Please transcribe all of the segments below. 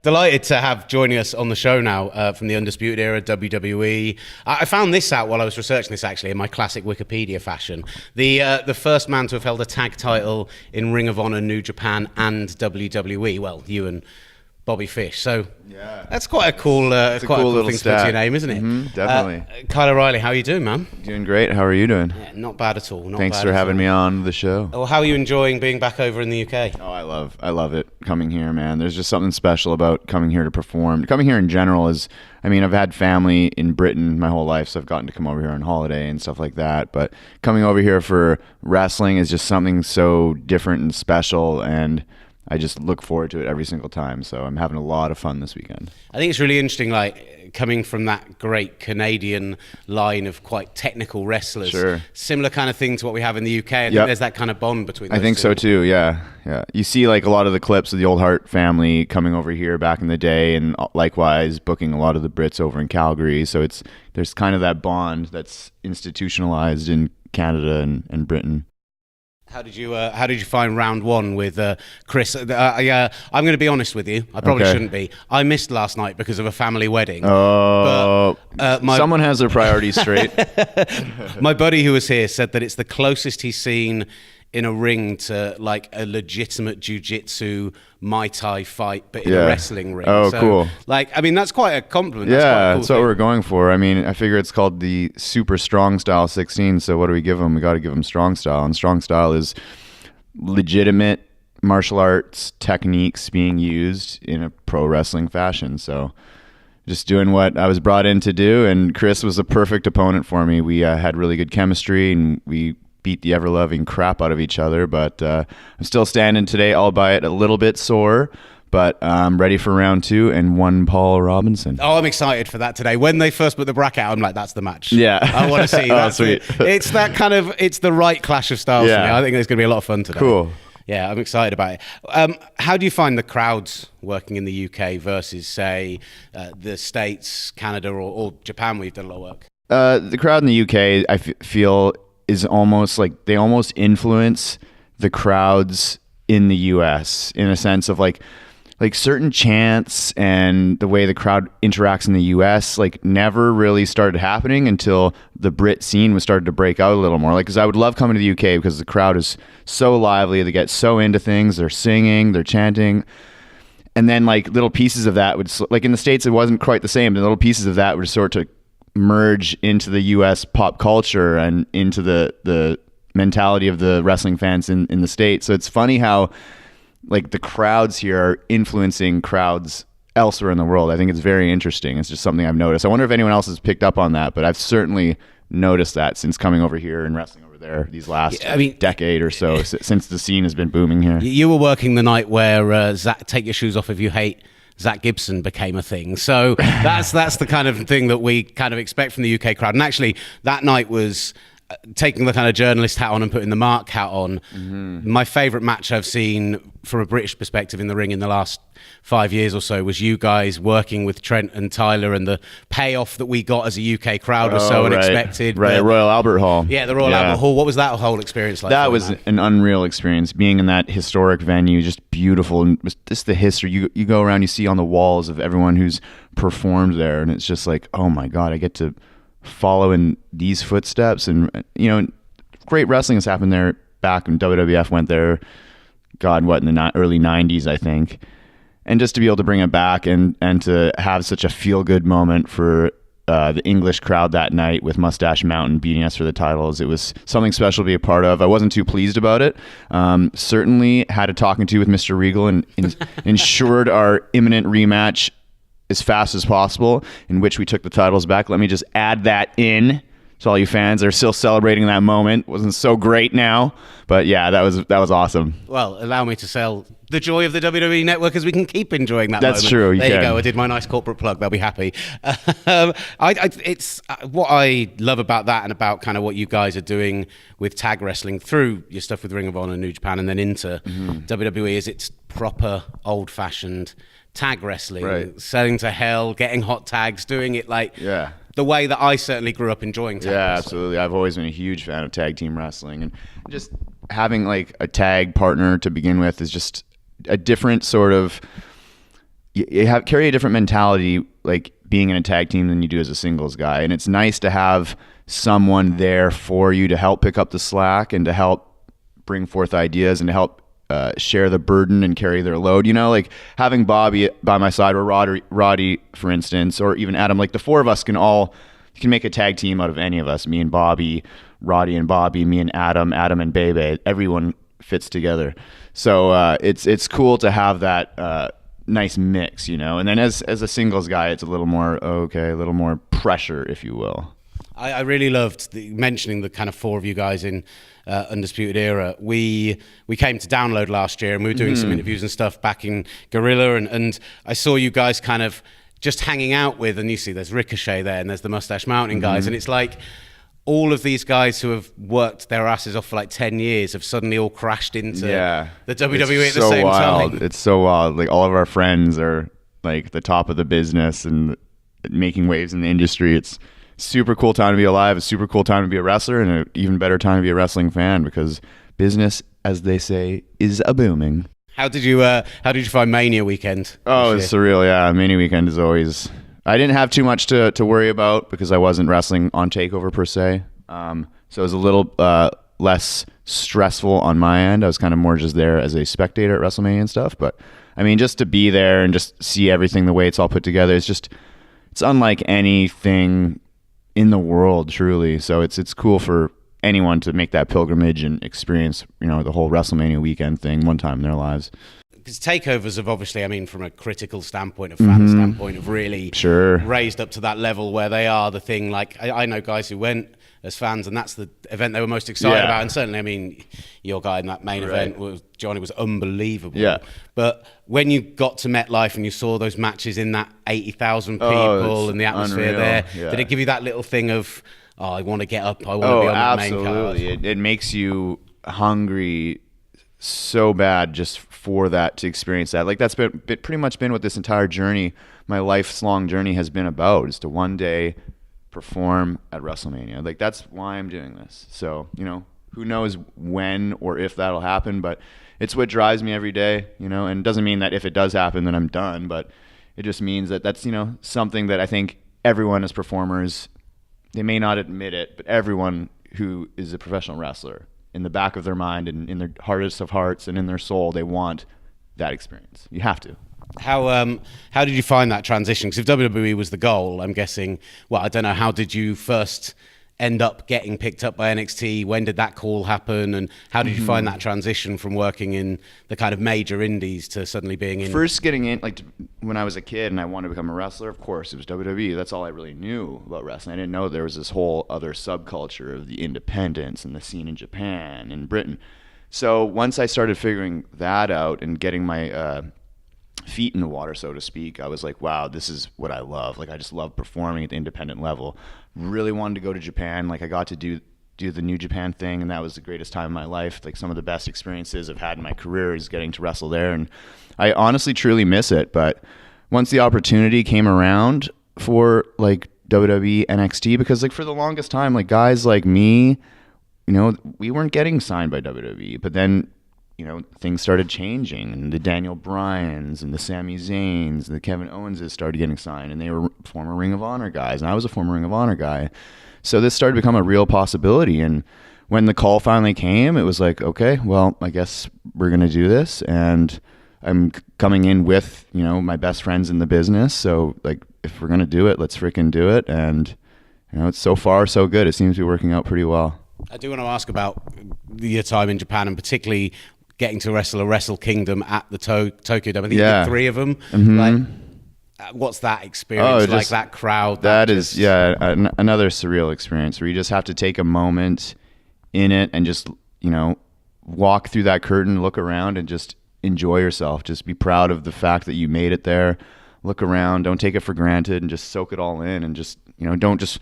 Delighted to have joining us on the show now from the Undisputed Era, WWE. I found this out while I was researching this, actually, in my classic Wikipedia fashion. The first man to have held a tag title in Ring of Honor, New Japan, and WWE. Well, you and Bobby Fish. So yeah, that's quite a cool, cool thing to put to your name, isn't it? Mm-hmm, definitely. Kyle O'Reilly, how are you doing, man? Doing great. How are you doing? Yeah, not bad at all. Thanks for having me on the show. Well, how are you enjoying being back over in the UK? Oh, I love it coming here, man. There's just something special about coming here to perform. Coming here in general is, I mean, I've had family in Britain my whole life, so I've gotten to come over here on holiday and stuff like that. But coming over here for wrestling is just something so different and special, and I just look forward to it every single time. So I'm having a lot of fun this weekend. I think it's really interesting, like, coming from that great Canadian line of quite technical wrestlers. Sure. Similar kind of thing to what we have in the UK. I think there's that kind of bond between those I think two. so too, yeah. You see like a lot of the clips of the old Hart family coming over here back in the day, and likewise booking a lot of the Brits over in Calgary. So there's kind of that bond that's institutionalized in Canada and Britain. How did you find round one with Chris? I'm going to be honest with you. I probably shouldn't be. I missed last night because of a family wedding. Oh, someone has their priorities straight. My buddy who was here said that it's the closest he's seen in a ring to like a legitimate jiu-jitsu Muay Thai fight, but in a wrestling ring. Oh, so, cool. Like, I mean, that's quite a compliment. That's what we're going for. I mean, I figure it's called the Super Strong Style 16, so what do we give them? We got to give them Strong Style, and Strong Style is legitimate martial arts techniques being used in a pro wrestling fashion. So just doing what I was brought in to do, and Chris was a perfect opponent for me. We had really good chemistry, and we beat the ever-loving crap out of each other, but I'm still standing today, albeit a little bit sore, but I'm ready for round two and one Paul Robinson. Oh, I'm excited for that today. When they first put the bracket out, I'm like, that's the match. Yeah. I want to see that. Sweet. It's that kind of, it's the right clash of styles for me. I think it's going to be a lot of fun today. Cool. Yeah, I'm excited about it. How do you find the crowds working in the UK versus, say, the States, Canada, or Japan, where you've done a lot of work? The crowd in the UK, I feel, is almost like they almost influence the crowds in the US in a sense of like certain chants and the way the crowd interacts in the US like never really started happening until the Brit scene was started to break out a little more. Like, because I would love coming to the UK because the crowd is so lively, they get so into things, they're singing, they're chanting, and then like little pieces of that would, like in the States it wasn't quite the same, but little pieces of that would sort of merge into the US pop culture and into the mentality of the wrestling fans in the States. So it's funny how like the crowds here are influencing crowds elsewhere in the world. I think it's very interesting. It's just something I've noticed. I wonder if anyone else has picked up on that, but I've certainly noticed that since coming over here and wrestling over there these last decade or so, since the scene has been booming here. You were working the night where Zach, take your shoes off if you hate Zach Gibson became a thing. So that's the kind of thing that we kind of expect from the UK crowd. And actually, that night was taking the kind of journalist hat on and putting the Mark hat on. Mm-hmm. My favourite match I've seen from a British perspective in the ring in the last 5 years or so was you guys working with Trent and Tyler, and the payoff that we got as a UK crowd was so unexpected. Right, Royal Albert Hall. Yeah, the Royal Albert Hall. What was that whole experience like? That was an unreal experience, being in that historic venue, just beautiful. And just the history. You go around, you see on the walls of everyone who's performed there, and it's just like, oh my God, I get to follow in these footsteps. And, you know, great wrestling has happened there back when WWF went there, God, in the early 90s, I think. And just to be able to bring it back and to have such a feel-good moment for the English crowd that night with Mustache Mountain beating us for the titles, it was something special to be a part of. I wasn't too pleased about it. Certainly had a talking to with Mr. Regal and ensured our imminent rematch as fast as possible, in which we took the titles back. Let me just add that in to all you fans that are still celebrating that moment. Wasn't so great now, but yeah, that was awesome. Well, allow me to sell the joy of the WWE Network as we can keep enjoying that moment. That's true. There you go. I did my nice corporate plug. They'll be happy. It's what I love about that, and about kind of what you guys are doing with tag wrestling through your stuff with Ring of Honor, New Japan, and then into WWE, is it's proper old-fashioned tag wrestling, selling to hell, getting hot tags, doing it like the way that I certainly grew up enjoying tag wrestling. Absolutely. I've always been a huge fan of tag team wrestling, and just having like a tag partner to begin with is just a different sort of carry a different mentality, like being in a tag team than you do as a singles guy. And it's nice to have someone there for you to help pick up the slack and to help bring forth ideas and to help share the burden and carry their load. Like having Bobby by my side, or Roddy, for instance, or even Adam, like the four of us can make a tag team out of any of us. Me and Bobby, Roddy and Bobby, me and Adam and Bebe. Everyone fits together. So it's cool to have that nice mix, And then as a singles guy, it's a little more pressure, if you will. I really loved mentioning the kind of four of you guys in Undisputed Era. We came to Download last year, and we were doing some interviews and stuff back in Gorilla, and I saw you guys kind of just hanging out with, and you see there's Ricochet there, and there's the Mustache Mountain guys, and it's like all of these guys who have worked their asses off for like 10 years have suddenly all crashed into the WWE at the same time. It's so wild. Like all of our friends are like the top of the business and making waves in the industry. It's super cool time to be alive. It's super cool time to be a wrestler, and an even better time to be a wrestling fan, because business, as they say, is a booming. How did you find Mania weekend? Oh, it's surreal. Yeah, Mania weekend is always. I didn't have too much to worry about because I wasn't wrestling on TakeOver per se. So it was a little less stressful on my end. I was kind of more just there as a spectator at WrestleMania and stuff. But I mean, just to be there and just see everything the way it's all put together, it's unlike anything in the world, truly. So it's cool for anyone to make that pilgrimage and experience, the whole WrestleMania weekend thing one time in their lives. Because takeovers have obviously, I mean, from a critical standpoint, a fan standpoint, have really raised up to that level where they are the thing. Like, I know guys who went as fans, and that's the event they were most excited about. And certainly, I mean, your guy in that main event, Johnny, was unbelievable. Yeah. But when you got to MetLife and you saw those matches in that 80,000 people and the atmosphere there, did it give you that little thing of, I want to get up, I want to be on that main card? Absolutely. It makes you hungry so bad just for that, to experience that. Like that's been pretty much been what this entire journey, my life's long journey, has been about, is to one day perform at WrestleMania. Like that's why I'm doing this. So who knows when or if that'll happen, but it's what drives me every day. And it doesn't mean that if it does happen then I'm done, but it just means that that's something that I think everyone as performers, they may not admit it, but everyone who is a professional wrestler, in the back of their mind and in their hardest of hearts and in their soul, they want that experience. You have to. How did you find that transition? Because if WWE was the goal, I'm guessing, I don't know, how did you first end up getting picked up by NXT? When did that call happen? And how did you find that transition from working in the kind of major indies to suddenly being in? First getting in, like when I was a kid and I wanted to become a wrestler, of course, it was WWE. That's all I really knew about wrestling. I didn't know there was this whole other subculture of the independents and the scene in Japan and Britain. So once I started figuring that out and getting my feet in the water, so to speak, I was like, wow, this is what I love. Like I just love performing at the independent level. Really wanted to go to Japan. Like I got to do the New Japan thing, and that was the greatest time of my life. Like some of the best experiences I've had in my career is getting to wrestle there, and I honestly truly miss it. But once the opportunity came around for like WWE NXT, because like for the longest time, like guys like me, we weren't getting signed by WWE, but then things started changing, and the Daniel Bryans and the Sami Zayns and the Kevin Owenses started getting signed, and they were former Ring of Honor guys, and I was a former Ring of Honor guy. So this started to become a real possibility, and when the call finally came, it was like, okay, well, I guess we're going to do this, and I'm coming in with, my best friends in the business, so like, if we're going to do it, let's freaking do it, and, it's so far so good. It seems to be working out pretty well. I do want to ask about your time in Japan, and particularly getting to wrestle a Wrestle Kingdom at the Tokyo Dome. I think you did 3 of them. Like, what's that experience like? That crowd. That is another surreal experience where you just have to take a moment in it and just walk through that curtain, look around, and just enjoy yourself. Just be proud of the fact that you made it there. Look around, don't take it for granted, and just soak it all in, and just don't just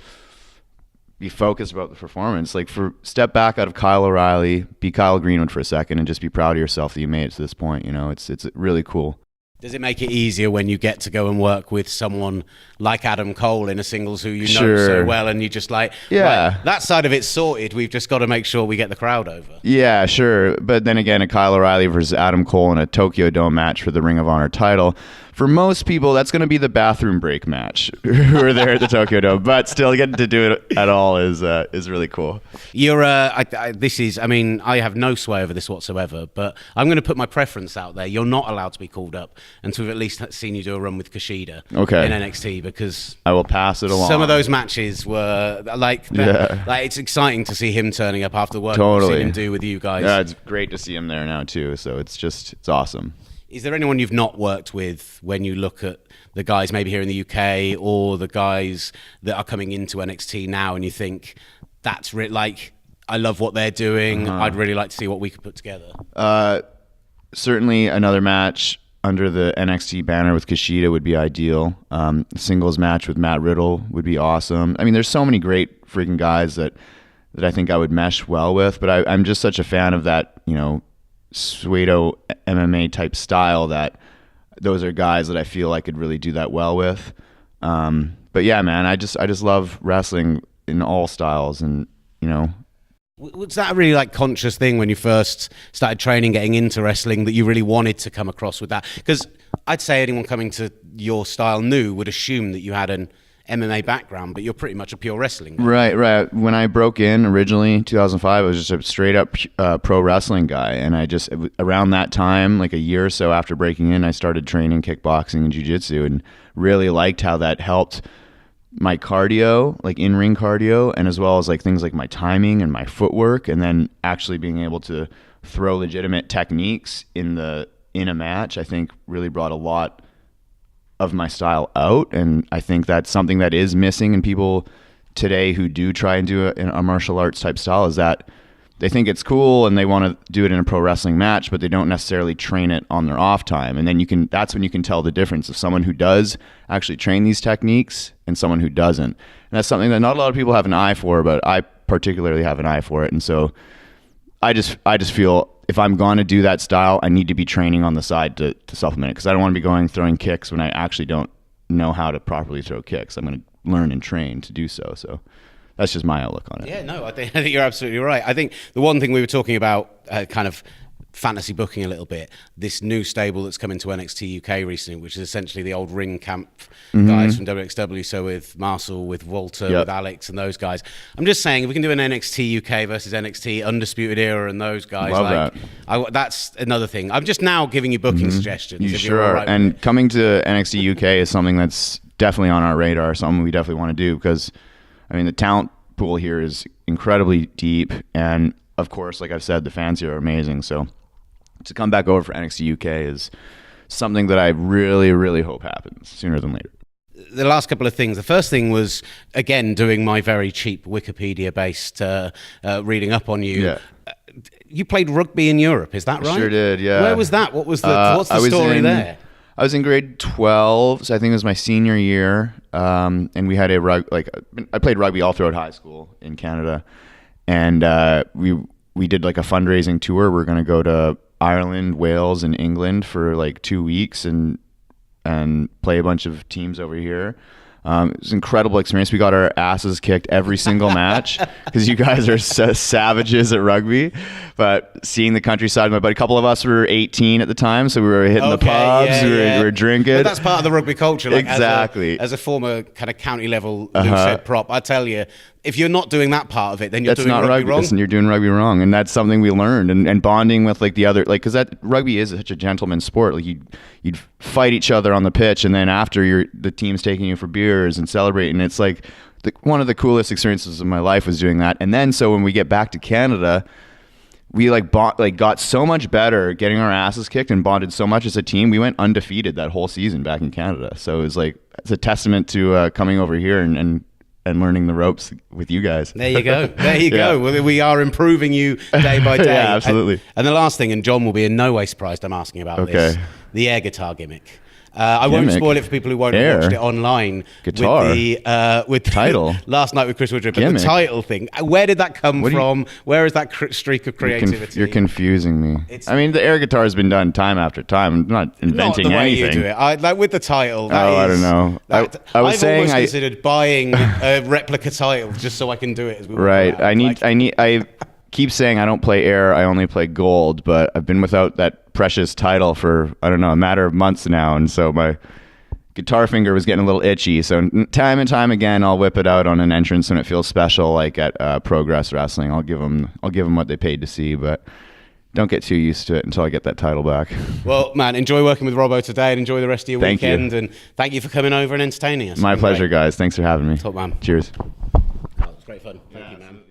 be focused about the performance. Like step back out of Kyle O'Reilly, be Kyle Greenwood for a second, and just be proud of yourself that you made it to this point. It's really cool. Does it make it easier when you get to go and work with someone like Adam Cole in a singles who you know so well, and you just like, right, that side of it's sorted, we've just got to make sure we get the crowd over? Yeah, sure. But then again, a Kyle O'Reilly versus Adam Cole in a Tokyo Dome match for the Ring of Honor title, for most people, that's going to be the bathroom break match who are there at the Tokyo Dome. But still, getting to do it at all is really cool. You're I mean, I have no sway over this whatsoever, but I'm going to put my preference out there. You're not allowed to be called up until we've at least seen you do a run with Kushida in NXT, because I will pass it along. Some of those matches were like it's exciting to see him turning up after the work we've seen him do with you guys. Yeah, it's great to see him there now too. So it's awesome. Is there anyone you've not worked with when you look at the guys maybe here in the UK or the guys that are coming into NXT now and you think, that's like, I love what they're doing, I'd really like to see what we could put together? Certainly another match under the NXT banner with Kushida would be ideal. Singles match with Matt Riddle would be awesome. I mean, there's so many great freaking guys that I think I would mesh well with, but I'm just such a fan of that, pseudo MMA type style that those are guys that I feel I could really do that well with. But yeah, man, I just love wrestling in all styles, and Was that a really like conscious thing when you first started training, getting into wrestling, that you really wanted to come across with that? Because I'd say anyone coming to your style new would assume that you had an MMA background, but you're pretty much a pure wrestling guy. Right. When I broke in originally in 2005, I was just a straight up pro wrestling guy. And around that time, like a year or so after breaking in, I started training kickboxing and jiu-jitsu, and really liked how that helped my cardio, like in-ring cardio, and as well as like things like my timing and my footwork, and then actually being able to throw legitimate techniques in a match, I think really brought a lot of my style out. And I think that's something that is missing in people today who do try and do a martial arts type style, is that they think it's cool and they want to do it in a pro wrestling match, but they don't necessarily train it on their off time. And then that's when you can tell the difference of someone who does actually train these techniques and someone who doesn't. And that's something that not a lot of people have an eye for, but I particularly have an eye for it. And so I just feel if I'm going to do that style, I need to be training on the side to supplement it, because I don't want to be throwing kicks when I actually don't know how to properly throw kicks. I'm going to learn and train to do so. So that's just my outlook on it. Yeah, no, I think you're absolutely right. I think the one thing we were talking about, kind of fantasy booking a little bit, this new stable that's come into NXT UK recently, which is essentially the old ring camp guys from WXW. So with Marcel, with Walter, with Alex and those guys. I'm just saying, if we can do an NXT UK versus NXT Undisputed Era and those guys, love that. That's another thing. I'm just now giving you booking suggestions. You sure are. And coming to NXT UK is something that's definitely on our radar, something we definitely want to do, because I mean, the talent pool here is incredibly deep, and of course, like I've said, the fans here are amazing. So to come back over for NXT UK is something that I really, really hope happens sooner than later. The last couple of things. The first thing was, again, doing my very cheap Wikipedia-based reading up on you. Yeah. You played rugby in Europe, is that right? Sure did, yeah. Where was that? What's the story there? I was in grade 12, so I think it was my senior year, and we had I played rugby all throughout high school in Canada, and we did like a fundraising tour. We're going to go to Ireland, Wales, and England for like 2 weeks and play a bunch of teams over here. It was an incredible experience. We got our asses kicked every single match because you guys are savages at rugby. But seeing the countryside, a couple of us were 18 at the time, so we were hitting the pubs, we were drinking. But that's part of the rugby culture. Like, exactly. As a former kind of county level loosehead prop, I tell you, if you're not doing that part of it, then you're doing rugby wrong. Listen, you're doing rugby wrong, and that's something we learned. And bonding with like the other, like, because that rugby is such a gentleman's sport. Like you'd fight each other on the pitch, and then after the team's taking you for beers and celebrating. It's like one of the coolest experiences of my life was doing that. And then so when we get back to Canada, we got so much better getting our asses kicked and bonded so much as a team. We went undefeated that whole season back in Canada. So it was it's a testament to coming over here and learning the ropes with you guys. There you go. Well, we are improving you day by day. Yeah, absolutely. And the last thing, and John will be in no way surprised I'm asking about this, the air guitar gimmick. I won't spoil it for people who won't have watched it online. Guitar. With the title. Last night with Chris Woodruff. But the title thing, where did that come from? Where is that streak of creativity? You're confusing me. I mean, the air guitar has been done time after time. I'm not inventing anything. Not the way you do it. Like with the title. I don't know. I was saying almost considered buying a replica title just so I can do it as we right. I keep saying I don't play air, I only play gold, but I've been without that precious title for, I don't know, a matter of months now, and so my guitar finger was getting a little itchy. So time and time again, I'll whip it out on an entrance when it feels special, like at Progress Wrestling. I'll give them what they paid to see, but don't get too used to it until I get that title back. Well, man, enjoy working with Robbo today and enjoy the rest of your weekend. And thank you for coming over and entertaining us. My pleasure, guys. Thanks for having me. Top man. Cheers. Oh, it was great fun. Thank you, man.